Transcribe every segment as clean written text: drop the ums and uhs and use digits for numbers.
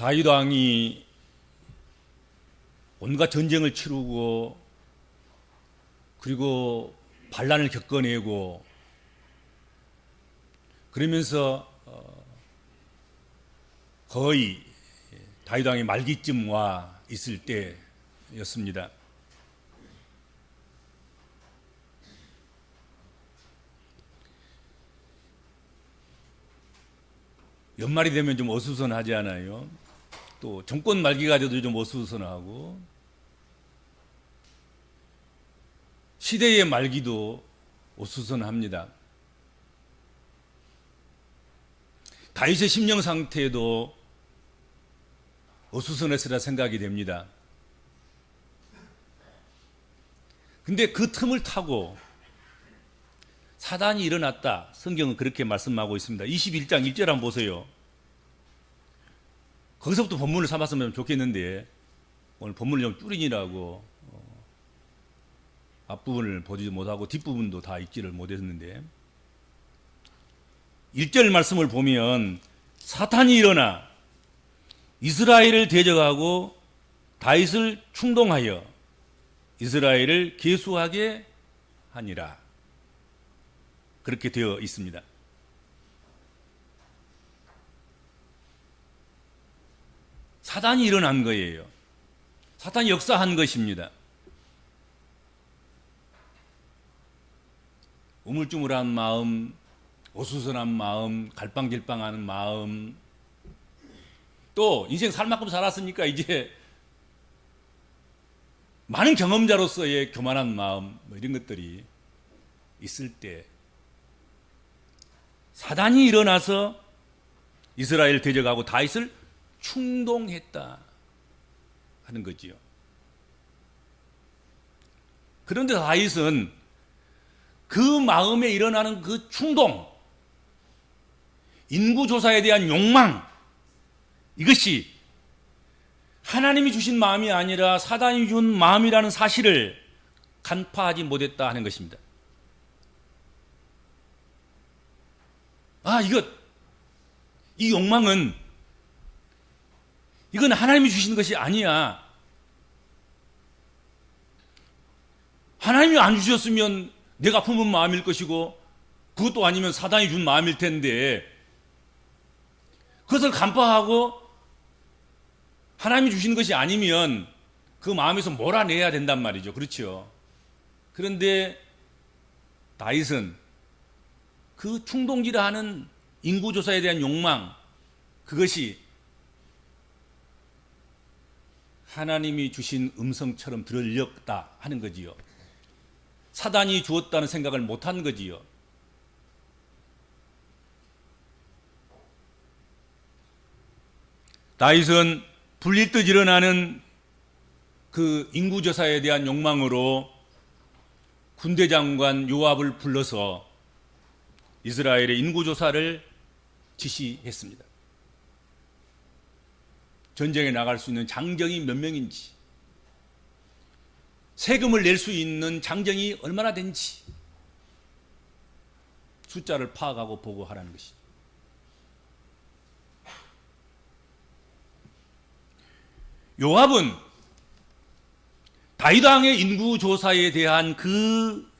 다윗 왕이 온갖 전쟁을 치르고 그리고 반란을 겪어내고 그러면서 거의 다윗 왕이 말기쯤 와 있을 때였습니다. 연말이 되면 좀 어수선하지 않아요? 또 정권 말기가 돼도 좀 어수선하고 시대의 말기도 어수선합니다. 다윗의 심령 상태도 어수선했으라 생각이 됩니다. 근데 그 틈을 타고 사단이 일어났다. 성경은 그렇게 말씀하고 있습니다. 21장 1절 한번 보세요. 거기서부터 본문을 삼았으면 좋겠는데 오늘 본문을 좀 줄이느라고 앞부분을 보지 못하고 뒷부분도 다 읽지를 못했는데 1절 말씀을 보면 사탄이 일어나 이스라엘을 대적하고 다윗을 충동하여 이스라엘을 계수하게 하니라. 그렇게 되어 있습니다. 사단이 일어난 거예요. 사탄이 역사한 것입니다. 우물쭈물한 마음, 어수선한 마음, 갈팡질팡하는 마음, 또 인생 살 만큼 살았으니까 이제 많은 경험자로서의 교만한 마음, 이런 것들이 있을 때 사단이 일어나서 이스라엘을 대적하고 다윗을 충동했다 하는 거지요. 그런데 다윗은 그 마음에 일어나는 그 충동, 인구조사에 대한 욕망, 이것이 하나님이 주신 마음이 아니라 사단이 준 마음이라는 사실을 간파하지 못했다 하는 것입니다. 이 욕망은 이건 하나님이 주신 것이 아니야. 하나님이 안 주셨으면 내가 품은 마음일 것이고 그것도 아니면 사단이 준 마음일 텐데 그것을 간파하고 하나님이 주신 것이 아니면 그 마음에서 몰아내야 된단 말이죠. 그렇죠? 그런데 다윗은 그 충동질하는 인구조사에 대한 욕망, 그것이 하나님이 주신 음성처럼 들렸다 하는 거지요. 사단이 주었다는 생각을 못한 거지요. 다윗은 불릴듯 일어나는 그 인구조사에 대한 욕망으로 군대 장관 요압을 불러서 이스라엘의 인구조사를 지시했습니다. 전쟁에 나갈 수 있는 장정이 몇 명인지, 세금을 낼 수 있는 장정이 얼마나 된지 숫자를 파악하고 보고하라는 것이죠. 요압은 다윗 왕의 인구조사에 대한 그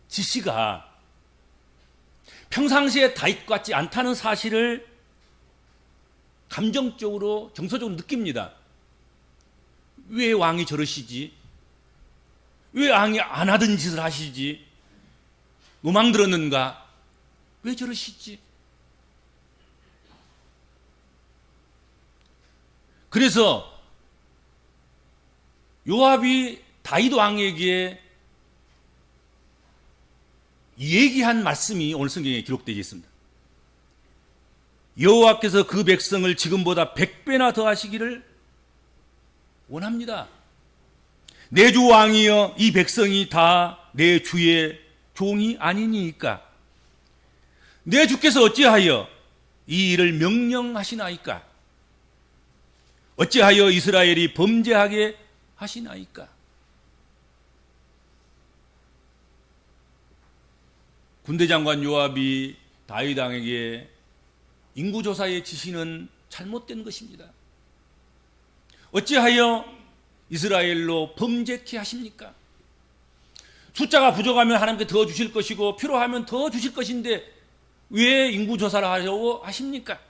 지시가 평상시에 다윗 같지 않다는 사실을 감정적으로 정서적으로 느낍니다. 왜 왕이 저러시지? 왜 왕이 안 하던 짓을 하시지? 노망 들었는가? 왜 저러시지? 그래서 요압이 다윗 왕에게 얘기한 말씀이 오늘 성경에 기록되어 있습니다. 여호와께서 그 백성을 지금보다 100배나 더 하시기를 원합니다. 내 주 왕이여, 이 백성이 다 내 주의 종이 아니니까 내 주께서 어찌하여 이 일을 명령하시나이까? 어찌하여 이스라엘이 범죄하게 하시나이까? 군대 장관 요압이 다윗 왕에게 인구조사의 지시는 잘못된 것입니다. 어찌하여 이스라엘로 범죄케 하십니까? 숫자가 부족하면 하나님께 더 주실 것이고 필요하면 더 주실 것인데 왜 인구조사를 하려고 하십니까?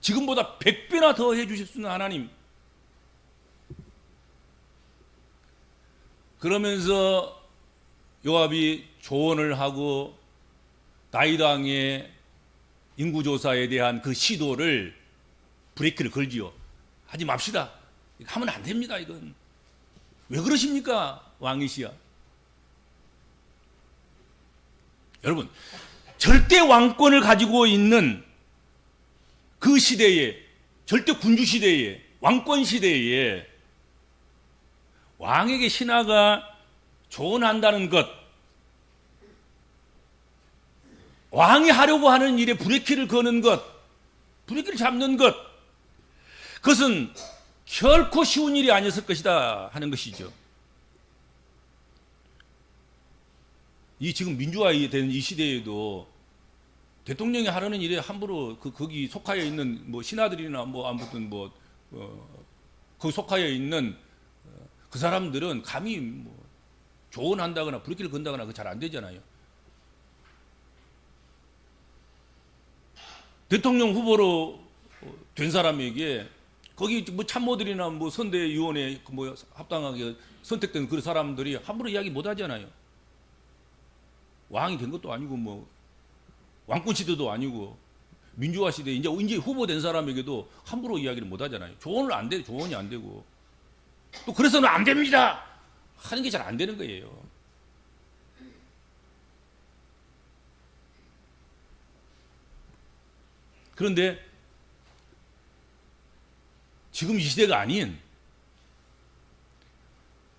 지금보다 100배나 더 해주실 수 있는 하나님. 그러면서 요압이 조언을 하고 다윗 왕의 인구조사에 대한 그 시도를 브레이크를 걸지요. 하지 맙시다. 하면 안 됩니다. 이건 왜 그러십니까? 왕이시야. 여러분, 절대 왕권을 가지고 있는 그 시대에, 절대 군주 시대에, 왕권 시대에 왕에게 신하가 조언한다는 것, 왕이 하려고 하는 일에 브레이크를 거는 것, 브레이크를 잡는 것, 그것은 결코 쉬운 일이 아니었을 것이다 하는 것이죠. 이 지금 민주화된 이 시대에도 대통령이 하려는 일에 함부로 거기 속하여 있는 뭐 신하들이나 뭐 아무튼 거기 속하여 있는 그 사람들은 감히 뭐 조언한다거나 브레이크를 건다거나 그거 잘 안 되잖아요. 대통령 후보로 된 사람에게 거기 뭐 참모들이나 뭐 선대위원회 뭐 합당하게 선택된 그 사람들이 함부로 이야기 못 하잖아요. 왕이 된 것도 아니고 뭐 왕권 시대도 아니고 민주화 시대 이제 후보된 사람에게도 함부로 이야기를 못 하잖아요. 조언이 안 되고 또 그래서는 안 됩니다 하는 게 잘 안 되는 거예요. 그런데 지금 이 시대가 아닌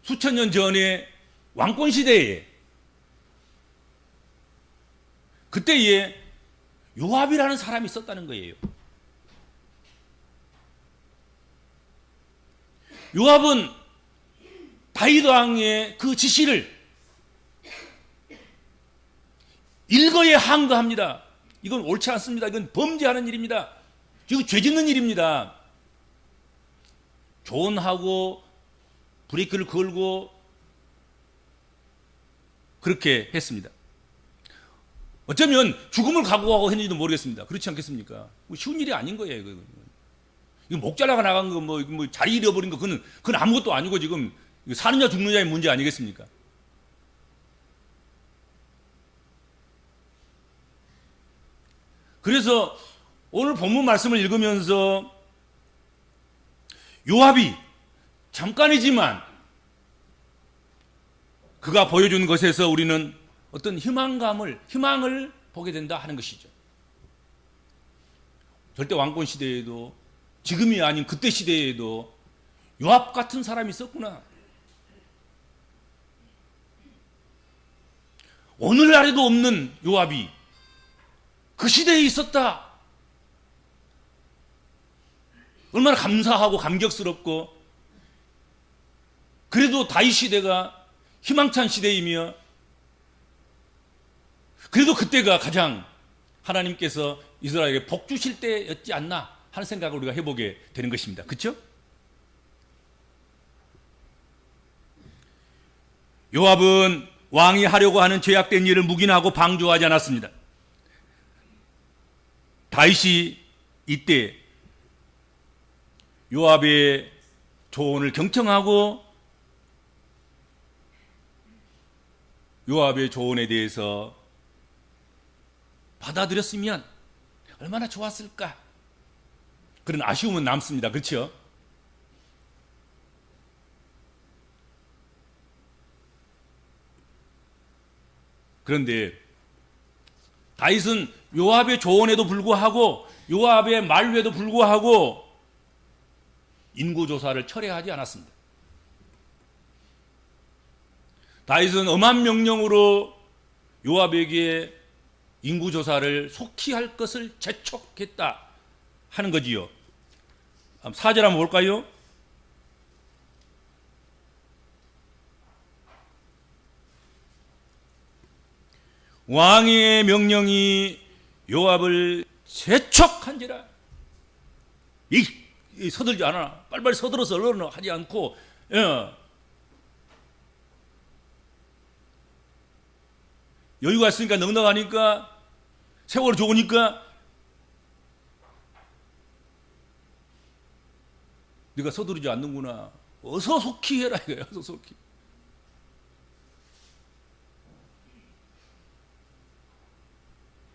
수천 년 전에 왕권 시대에 그때에 요압이라는 사람이 있었다는 거예요. 요압은 다윗 왕의 그 지시를 일거에 항거합니다. 이건 옳지 않습니다. 이건 범죄하는 일입니다. 이거 죄 짓는 일입니다. 조언하고 브레이크를 걸고 그렇게 했습니다. 어쩌면 죽음을 각오하고 했는지도 모르겠습니다. 그렇지 않겠습니까? 쉬운 일이 아닌 거예요. 이거 목 잘라가 나간 거, 뭐 자리 잃어버린 거, 그건 아무것도 아니고 지금 사느냐 죽느냐의 문제 아니겠습니까? 그래서 오늘 본문 말씀을 읽으면서 요압이 잠깐이지만 그가 보여준 것에서 우리는 어떤 희망을 보게 된다 하는 것이죠. 절대 왕권 시대에도 지금이 아닌 그때 시대에도 요압 같은 사람이 있었구나. 오늘날에도 없는 요압이 그 시대에 있었다. 얼마나 감사하고 감격스럽고 그래도 다윗 시대가 희망찬 시대이며 그래도 그때가 가장 하나님께서 이스라엘에게 복 주실 때였지 않나 하는 생각을 우리가 해보게 되는 것입니다. 그렇죠? 요압은 왕이 하려고 하는 죄악된 일을 묵인하고 방조하지 않았습니다. 다윗이 이때 요압의 조언을 경청하고 요압의 조언에 대해서 받아들였으면 얼마나 좋았을까? 그런 아쉬움은 남습니다. 그렇죠? 그런데 다윗은 요압의 조언에도 불구하고 요압의 만류에도 불구하고 인구조사를 철회하지 않았습니다. 다윗은 엄한 명령으로 요압에게 인구조사를 속히 할 것을 재촉했다 하는 거지요. 4절 한번 볼까요? 왕의 명령이 요압을 재촉한지라. 서들지 않아. 빨리빨리 서들어서 얼른 하지 않고, 예. 여유가 있으니까 넉넉하니까 세월이 좋으니까 네가 서두르지 않는구나. 어서 속히 해라 이거야. 어서 속히.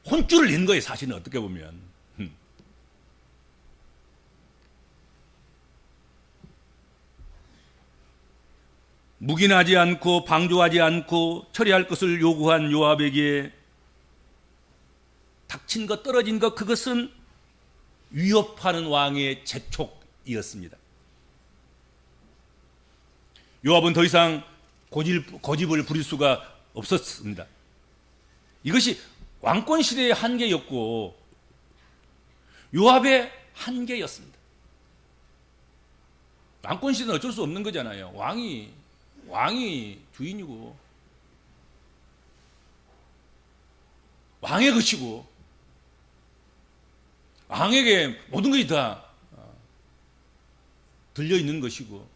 혼쭐을 낸 거예요. 사실은 어떻게 보면. 묵인하지 않고 방조하지 않고 처리할 것을 요구한 요압에게 닥친 것 떨어진 것 그것은 위협하는 왕의 재촉이었습니다. 요압은 더 이상 고집을 부릴 수가 없었습니다. 이것이 왕권 시대의 한계였고 요압의 한계였습니다. 왕권 시대는 어쩔 수 없는 거잖아요. 왕이 주인이고 왕의 것이고 왕에게 모든 것이 다 들려 있는 것이고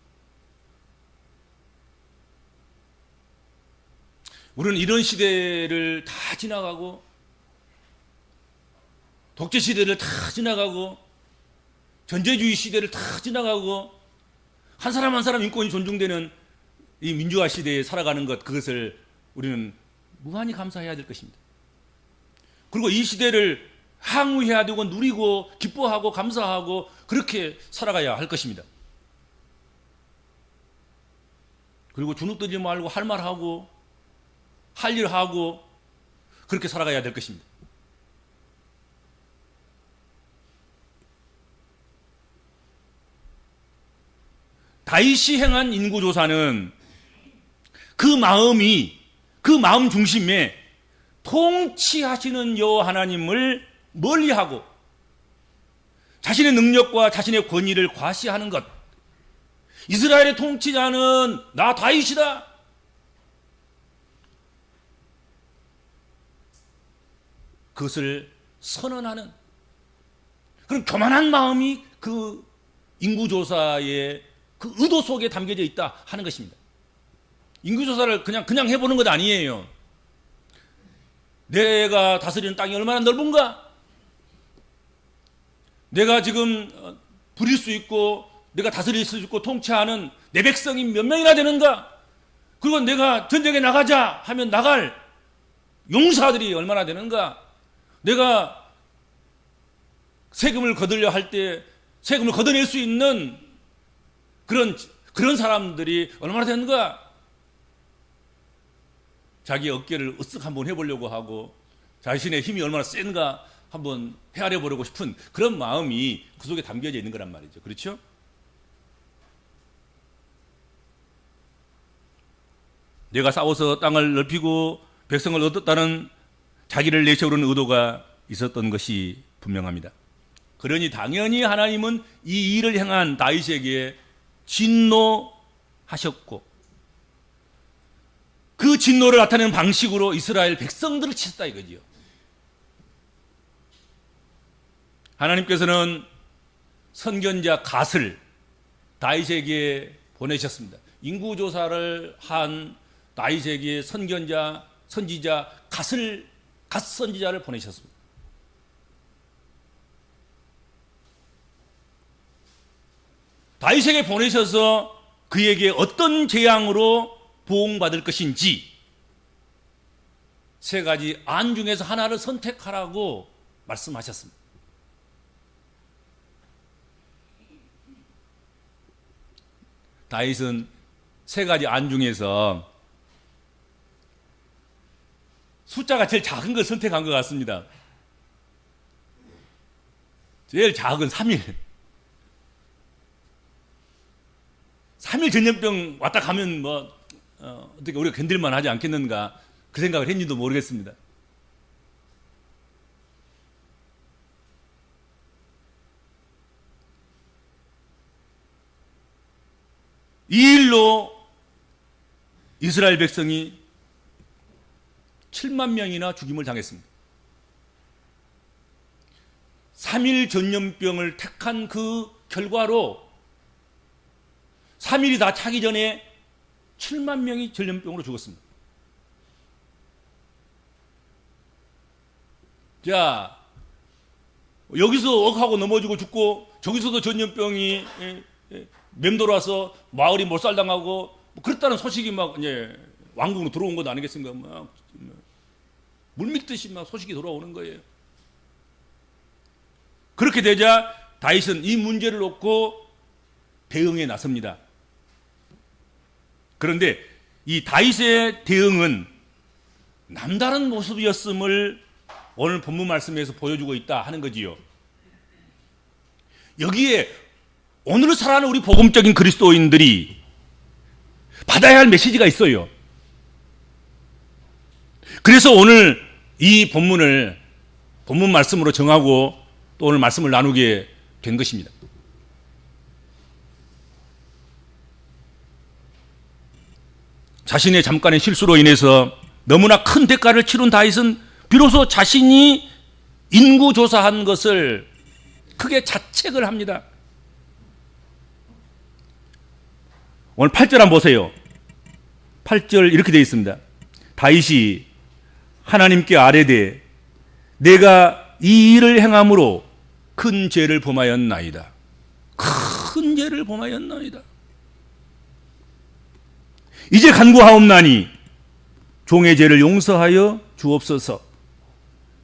우리는 이런 시대를 다 지나가고 독재 시대를 다 지나가고 전제주의 시대를 다 지나가고 한 사람 한 사람 인권이 존중되는 이 민주화 시대에 살아가는 것 그것을 우리는 무한히 감사해야 될 것입니다. 그리고 이 시대를 항우해야 되고 누리고 기뻐하고 감사하고 그렇게 살아가야 할 것입니다. 그리고 주눅들지 말고 할 말하고 할 일하고 그렇게 살아가야 될 것입니다. 다윗이 행한 인구조사는 그 마음 중심에 통치하시는 여호와 하나님을 멀리하고 자신의 능력과 자신의 권위를 과시하는 것. 이스라엘의 통치자는 나 다윗이다. 그것을 선언하는 그런 교만한 마음이 그 인구조사의 그 의도 속에 담겨져 있다 하는 것입니다. 인구조사를 그냥 해보는 것 아니에요. 내가 다스리는 땅이 얼마나 넓은가? 내가 지금 부릴 수 있고 내가 다스릴 수 있고 통치하는 내 백성이 몇 명이나 되는가? 그리고 내가 전쟁에 나가자 하면 나갈 용사들이 얼마나 되는가? 내가 세금을 거두려 할 때 세금을 걷어낼 수 있는 그런 사람들이 얼마나 되는가? 자기 어깨를 으쓱 한번 해보려고 하고 자신의 힘이 얼마나 센가 한번 헤아려 보려고 싶은 그런 마음이 그 속에 담겨져 있는 거란 말이죠. 그렇죠? 내가 싸워서 땅을 넓히고 백성을 얻었다는 자기를 내세우는 의도가 있었던 것이 분명합니다. 그러니 당연히 하나님은 이 일을 행한 다윗에게 진노하셨고 그 진노를 나타내는 방식으로 이스라엘 백성들을 치셨다 이거지요. 하나님께서는 선견자 갓을 다윗에게 보내셨습니다. 인구조사를 한 다윗에게 선지자 갓 선지자를 보내셨습니다. 다윗에게 보내셔서 그에게 어떤 재앙으로 보응받을 것인지 세 가지 안 중에서 하나를 선택하라고 말씀하셨습니다. 다윗은 세 가지 안 중에서 숫자가 제일 작은 걸 선택한 것 같습니다. 제일 작은 3일. 3일 전염병 왔다 가면 어떻게 우리가 견딜만 하지 않겠는가 그 생각을 했는지도 모르겠습니다. 이 일로 이스라엘 백성이 7만 명이나 죽임을 당했습니다. 3일 전염병을 택한 그 결과로 3일이 다 차기 전에 7만 명이 전염병으로 죽었습니다. 자, 여기서 억하고 넘어지고 죽고 저기서도 전염병이 맴돌아서 마을이 몰살당하고 그랬다는 소식이 막 이제 왕궁으로 들어온 것 아니겠습니까? 막 물밀듯이 막 소식이 돌아오는 거예요. 그렇게 되자 다윗은 이 문제를 놓고 대응에 나섭니다. 그런데 이 다윗의 대응은 남다른 모습이었음을 오늘 본문 말씀에서 보여주고 있다 하는 거지요. 여기에 오늘 살아가는 우리 복음적인 그리스도인들이 받아야 할 메시지가 있어요. 그래서 오늘 이 본문을 본문 말씀으로 정하고 또 오늘 말씀을 나누게 된 것입니다. 자신의 잠깐의 실수로 인해서 너무나 큰 대가를 치른 다윗은 비로소 자신이 인구조사한 것을 크게 자책을 합니다. 오늘 8절 한번 보세요. 8절 이렇게 되어 있습니다. 다윗이 하나님께 아뢰되 내가 이 일을 행함으로 큰 죄를 범하였나이다. 큰 죄를 범하였나이다. 이제 간구하옵나니 종의 죄를 용서하여 주옵소서.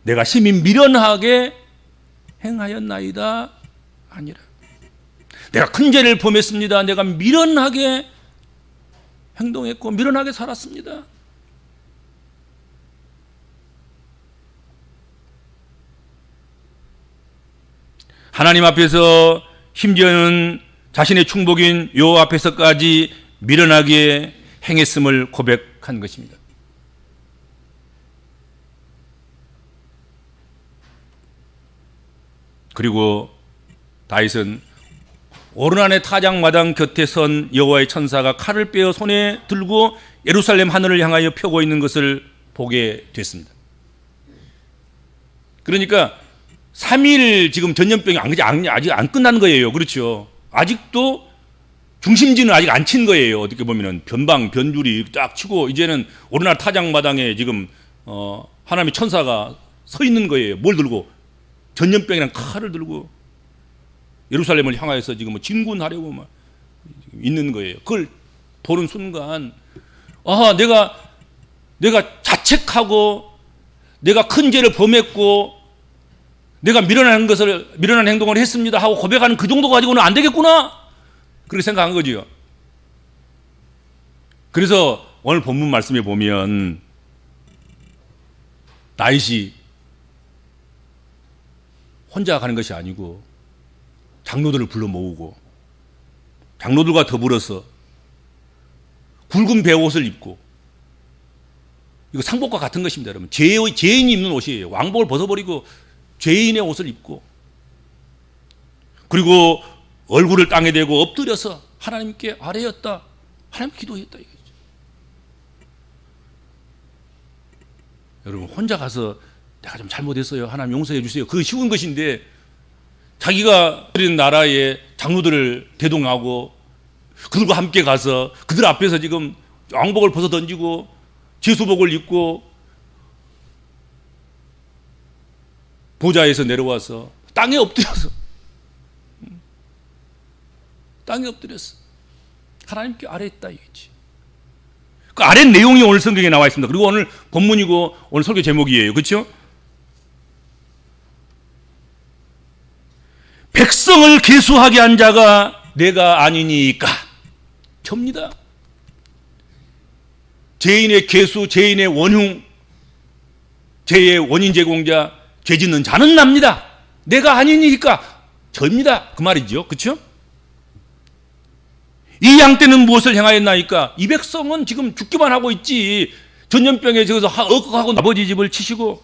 내가 심히 미련하게 행하였나이다 아니라. 내가 큰 죄를 범했습니다. 내가 미련하게 행동했고 미련하게 살았습니다. 하나님 앞에서 심지어는 자신의 충복인 여호와 앞에서까지 미련하게 행했음을 고백한 것입니다. 그리고 다윗은 오르난의 타작마당 곁에 선 여호와의 천사가 칼을 빼어 손에 들고 예루살렘 하늘을 향하여 펴고 있는 것을 보게 됐습니다. 그러니까 3일 지금 전염병이 아직 안 끝난 거예요. 그렇죠. 아직도 중심지는 아직 안 친 거예요. 어떻게 보면은 변줄이 쫙 치고 이제는 오르날 타작마당에 지금 하나님의 천사가 서 있는 거예요. 뭘 들고? 전염병이란 칼을 들고 예루살렘을 향하여서 지금 진군하려고 막 있는 거예요. 그걸 보는 순간 내가 자책하고 내가 큰 죄를 범했고 내가 미련한 행동을 했습니다 하고 고백하는 그 정도 가지고는 안 되겠구나 그렇게 생각한 거지요. 그래서 오늘 본문 말씀에 보면 다윗이 혼자 가는 것이 아니고 장로들을 불러 모으고 장로들과 더불어서 굵은 베옷을 입고, 이거 상복과 같은 것입니다, 여러분. 죄인이 입는 옷이에요. 왕복을 벗어버리고 죄인의 옷을 입고, 그리고 얼굴을 땅에 대고 엎드려서 하나님께 아뢰었다, 하나님 기도했다 이거죠. 여러분, 혼자 가서 내가 좀 잘못했어요, 하나님 용서해 주세요, 그거 쉬운 것인데, 자기가 그린 나라의 장로들을 대동하고 그들과 함께 가서 그들 앞에서 지금 왕복을 벗어 던지고 제수복을 입고 보좌에서 내려와서 땅에 엎드렸어. 하나님께 아뢰었다 이거지. 그 아뢰 내용이 오늘 성경에 나와 있습니다. 그리고 오늘 본문이고 오늘 설교 제목이에요. 그렇죠? 백성을 계수하게 한 자가 내가 아니니까. 접니다. 죄인의 계수, 죄인의 원흉, 죄의 원인 제공자, 죄 짓는 자는 납니다. 내가 아니니까 접니다. 그 말이죠. 그렇죠? 이 양 때는 무엇을 행하였나이까? 이 백성은 지금 죽기만 하고 있지. 전염병에 저기서 억하고 아버지 집을 치시고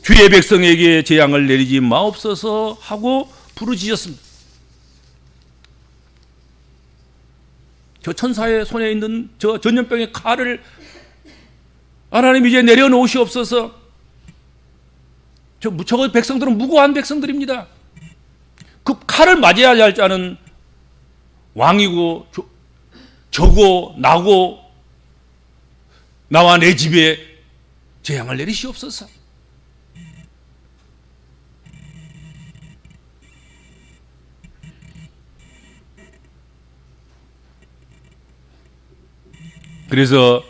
주의 백성에게 재앙을 내리지 마옵소서 하고 부르짖었습니다. 저 천사의 손에 있는 저 전염병의 칼을 하나님 이제 내려놓으시옵소서. 저 백성들은 무고한 백성들입니다. 그 칼을 맞아야 할 자는 왕이고 저고 나고 나와 내 집에 재앙을 내리시옵소서. 그래서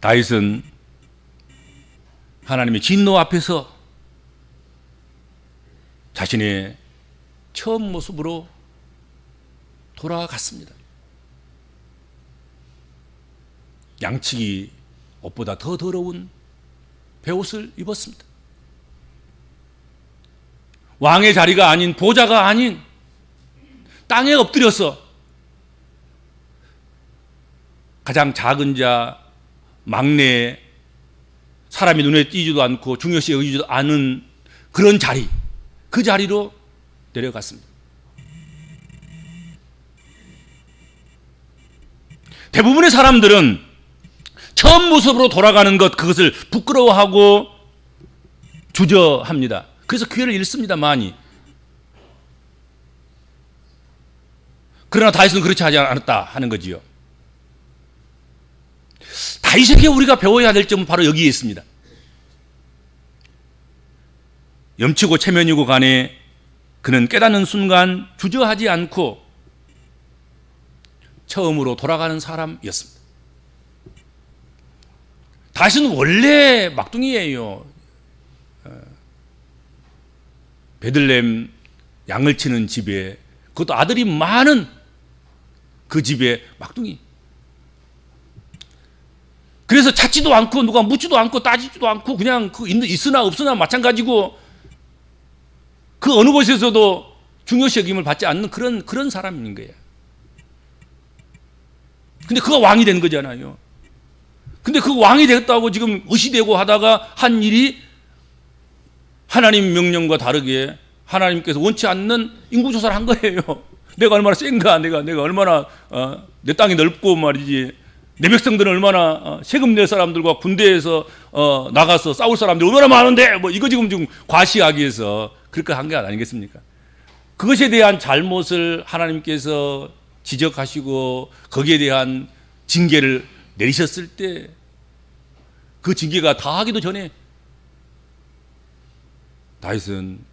다윗은 하나님의 진노 앞에서 자신의 처음 모습으로 돌아갔습니다. 양치기 옷보다 더 더러운 베옷을 입었습니다. 왕의 자리가 아닌, 보좌가 아닌 땅에 엎드려서 가장 작은 자, 막내, 사람이 눈에 띄지도 않고 중요시 여기지도 않은 그런 자리, 그 자리로 내려갔습니다. 대부분의 사람들은 처음 모습으로 돌아가는 것, 그것을 부끄러워하고 주저합니다. 그래서 기회를 잃습니다, 많이. 그러나 다윗은 그렇지 하지 않았다 하는 거지요. 다윗에게 우리가 배워야 될 점은 바로 여기에 있습니다. 염치고 체면이고 간에 그는 깨닫는 순간 주저하지 않고 처음으로 돌아가는 사람이었습니다. 다윗은 원래 막둥이예요. 베들레헴 양을 치는 집에, 그것도 아들이 많은 그 집에 막둥이. 그래서 찾지도 않고 누가 묻지도 않고 따지지도 않고 그냥 그 있으나 없으나 마찬가지고 그 어느 곳에서도 중요시 여김을 받지 않는 그런 사람인 거예요. 근데 그가 왕이 된 거잖아요. 근데 그 왕이 됐다고 지금 의시되고 하다가 한 일이 하나님 명령과 다르게 하나님께서 원치 않는 인구조사를 한 거예요. 내가 얼마나 센가, 내가 얼마나 내 땅이 넓고 말이지, 내 백성들은 얼마나 세금 낼 사람들과 군대에서 나가서 싸울 사람들이 얼마나 많은데, 뭐 이거 지금 과시하기 위해서 그렇게 한 게 아니겠습니까? 그것에 대한 잘못을 하나님께서 지적하시고 거기에 대한 징계를 내리셨을 때 그 징계가 다하기도 전에 다윗은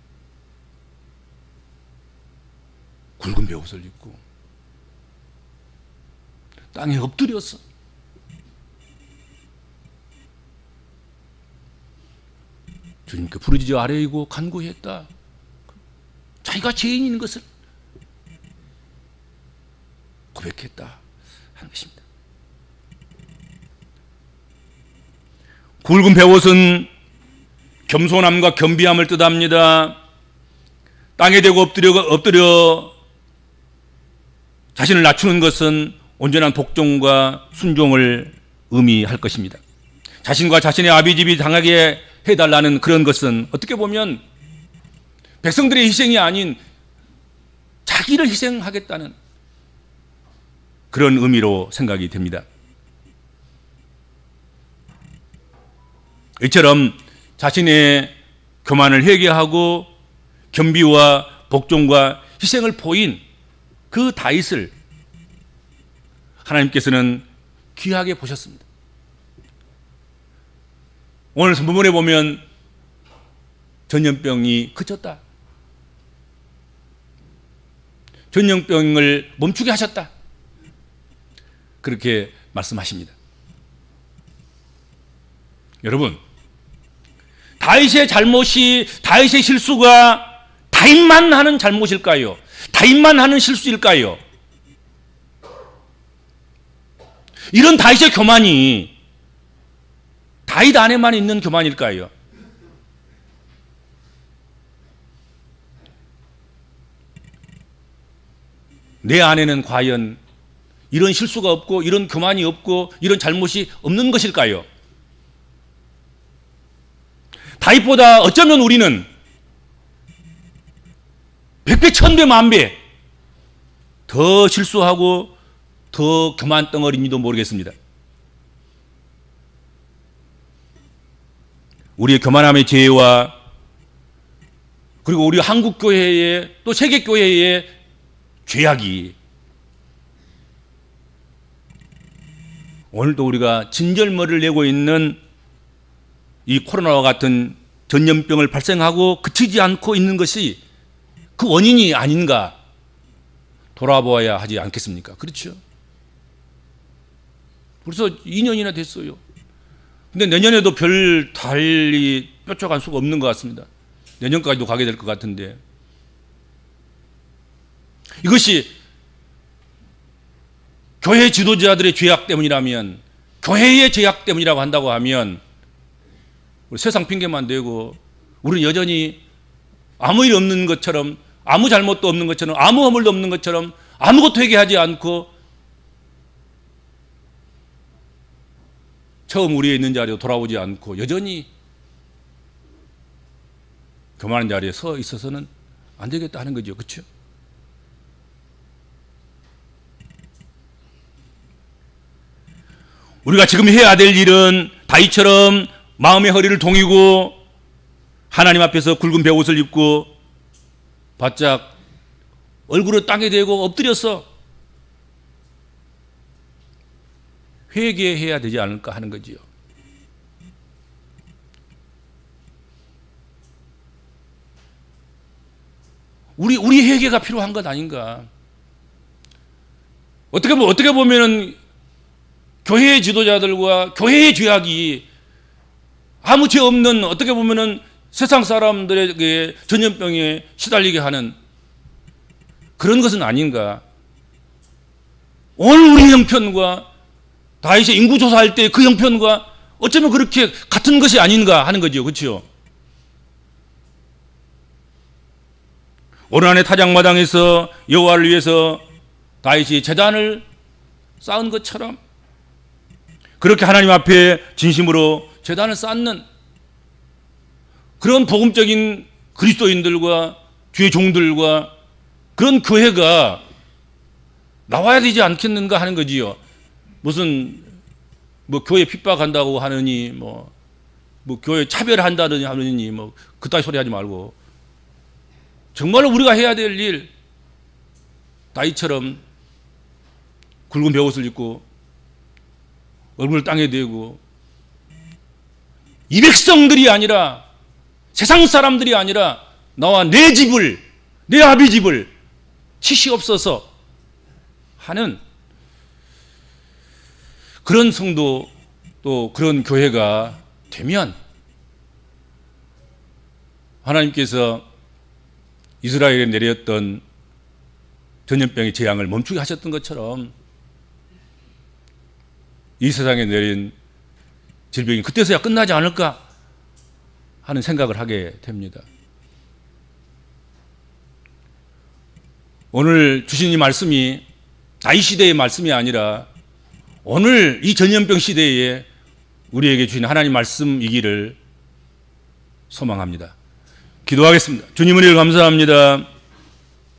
굵은 베옷을 입고 땅에 엎드려서 주님께 부르짖어 아뢰이고 간구했다. 자기가 죄인인 것을 고백했다 하는 것입니다. 굵은 베옷은 겸손함과 겸비함을 뜻합니다. 땅에 대고 엎드려 자신을 낮추는 것은 온전한 복종과 순종을 의미할 것입니다. 자신과 자신의 아비집이 당하게 해달라는 그런 것은 어떻게 보면 백성들의 희생이 아닌 자기를 희생하겠다는 그런 의미로 생각이 됩니다. 이처럼 자신의 교만을 회개하고 겸비와 복종과 희생을 보인 그 다윗을 하나님께서는 귀하게 보셨습니다. 오늘 본문에 보면 전염병이 그쳤다, 전염병을 멈추게 하셨다, 그렇게 말씀하십니다. 여러분, 다윗의 잘못이, 다윗의 실수가 다윗만 하는 잘못일까요? 다윗만 하는 실수일까요? 이런 다윗의 교만이 다윗 안에만 있는 교만일까요? 내 안에는 과연 이런 실수가 없고 이런 교만이 없고 이런 잘못이 없는 것일까요? 다윗보다 어쩌면 우리는 100배, 1000배, 10,000배 더 실수하고 더 교만 덩어리인지도 모르겠습니다. 우리의 교만함의 죄와 그리고 우리 한국 교회의 또 세계 교회의 죄악이 오늘도 우리가 진절머리를 내고 있는 이 코로나와 같은 전염병을 발생하고 그치지 않고 있는 것이 그 원인이 아닌가 돌아보아야 하지 않겠습니까? 그렇죠? 벌써 2년이나 됐어요. 근데 내년에도 별 달리 뾰족한 수가 없는 것 같습니다. 내년까지도 가게 될 것 같은데 이것이 교회 지도자들의 죄악 때문이라면, 교회의 죄악 때문이라고 한다고 하면 우리 세상 핑계만 대고 우리는 여전히 아무 일 없는 것처럼, 아무 잘못도 없는 것처럼, 아무 허물도 없는 것처럼 아무것도 회개하지 않고 처음 우리에 있는 자리로 돌아오지 않고 여전히 교만한 자리에 서 있어서는 안 되겠다 하는 거죠. 그렇죠? 우리가 지금 해야 될 일은 다윗처럼 마음의 허리를 동이고 하나님 앞에서 굵은 베옷을 입고 바짝 얼굴을 땅에 대고 엎드려서 회개해야 되지 않을까 하는 거지요. 우리 회개가 필요한 것 아닌가? 어떻게 보면은 교회의 지도자들과 교회의 죄악이 아무 죄 없는, 어떻게 보면은 세상 사람들에게 전염병에 시달리게 하는 그런 것은 아닌가? 오늘 우리 형편과 다윗의 인구조사할 때 그 형편과 어쩌면 그렇게 같은 것이 아닌가 하는 거죠. 그렇죠? 오르난의 타작마당에서 여호와를 위해서 다윗이 제단을 쌓은 것처럼 그렇게 하나님 앞에 진심으로 제단을 쌓는 그런 복음적인 그리스도인들과 주의 종들과 그런 교회가 나와야 되지 않겠는가 하는 거지요. 무슨 교회 핍박한다고 하느니 뭐 교회 차별한다느니 하느니 그따위 소리 하지 말고 정말로 우리가 해야 될 일, 다윗처럼 굵은 베옷을 입고 얼굴을 땅에 대고 이 백성들이 아니라, 세상 사람들이 아니라 나와 내 집을, 내 아비 집을 치시옵소서 하는 그런 성도, 또 그런 교회가 되면 하나님께서 이스라엘에 내렸던 전염병의 재앙을 멈추게 하셨던 것처럼 이 세상에 내린 질병이 그때서야 끝나지 않을까 하는 생각을 하게 됩니다. 오늘 주신 이 말씀이 다윗 시대의 말씀이 아니라 오늘 이 전염병 시대에 우리에게 주신 하나님 말씀이기를 소망합니다. 기도하겠습니다. 주님 은혜를 감사합니다.